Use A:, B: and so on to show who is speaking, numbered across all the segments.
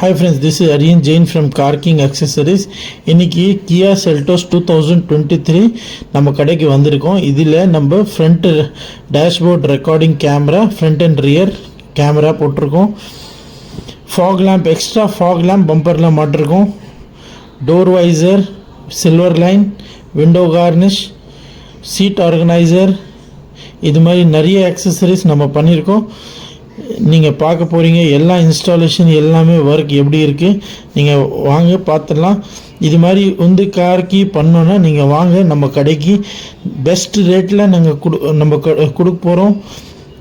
A: Hi friends, this is Aryan Jain from Car King Accessories. இன்னைக்கு Kia Seltos 2023 நம்ம கடைக்கு வந்திருக்கோம். இதில் நம்ம front dashboard recording camera, front and rear camera போட்டிருக்கோம். Foglamp, எக்ஸ்ட்ரா Foglamp பம்பரில் மாட்டிருக்கோம். Door visor, silver line, window garnish, seat organiser, இது மாதிரி நிறைய அக்சசரிஸ் நம்ம பண்ணியிருக்கோம். நீங்கள் பார்க்க போகிறீங்க எல்லா இன்ஸ்டாலேஷன் எல்லாமே ஒர்க் எப்படி இருக்குது நீங்கள் வாங்க பார்த்துடலாம். இது மாதிரி வந்து கார்க்கு பண்ணோன்னா நீங்கள் வாங்க நம்ம கடைக்கு பெஸ்ட் ரேட்டில் நாங்கள் நம்ம கொடுக்க போகிறோம்.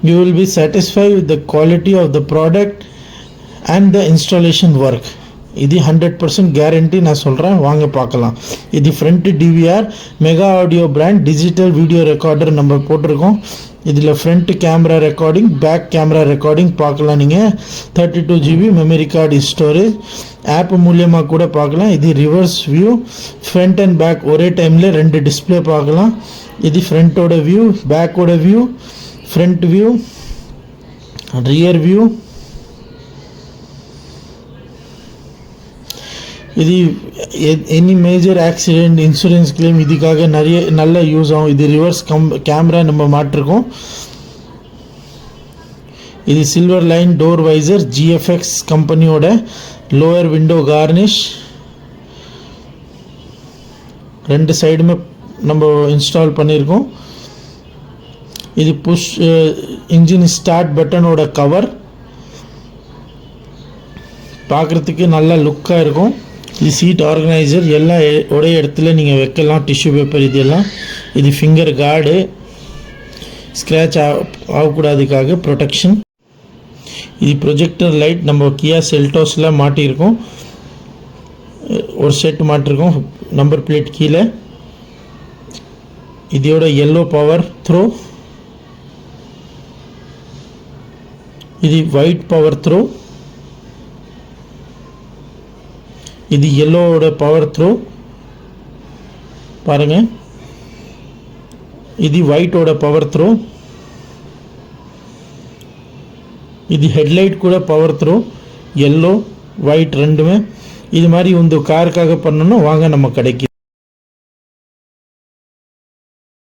A: You will be satisfy with the quality of the product and the installation work. இது 100% கேரண்டி நான் சொல்கிறேன், வாங்க பார்க்கலாம். இது front DVR mega audio brand digital video recorder நம்ம போட்டிருக்கோம். இதில் front camera recording, back camera recording பார்க்கலாம். நீங்கள் 32 GB memory card storage app மூலியமாக கூட பார்க்கலாம். இது reverse view, front and back ஒரே டைமில் 2 டிஸ்பிளே பார்க்கலாம். இது ஃப்ரண்ட்டோட வியூ, பேக்கோட view, front view, rear view. இது any major accident insurance claim இதுக்காக நல்ல யூஸ் ஆகும். இது ரிவர்ஸ் கேமரா நம்ம மாட்டிருக்கோம். இது silver line door visor, GFX கம்பெனியோட லோயர் விண்டோ கார்னிஷ், 2 சைடுமே நம்ம இன்ஸ்டால் பண்ணியிருக்கோம். இது புஷ் இன்ஜின் ஸ்டார்ட் பட்டனோட கவர், பார்க்குறதுக்கு நல்லா லுக்காக இருக்கும். இது சீட் ஆர்கனைசர், எல்லாம் ஒரே இடத்துல நீங்கள் வைக்கலாம். டிஷ்யூ பேப்பர் இதெல்லாம். இது ஃபிங்கர் கார்டு, ஸ்க்ராட்ச் ஆகக்கூடாதுக்காக ப்ரொடெக்ஷன். இது ப்ரொஜெக்டர் லைட் நம்ம கியா செல்டோஸில் மாட்டியிருக்கோம். ஒரு செட் மாட்டிருக்கோம் நம்பர் பிளேட் கீழே. இதோட எல்லோ பவர் த்ரோ, இது ஒயிட் பவர் த்ரோ, இது எல்லோவோட பவர் த்ரோ பாருங்கள். இது ஒயிட்டோட பவர் த்ரோ, இது ஹெட்லைட் கூட பவர் த்ரோ, எல்லோ ஒயிட் ரெண்டுமே. இது மாதிரி இந்த காருக்காக பண்ணணும், வாங்க நம்ம கடைக்கு.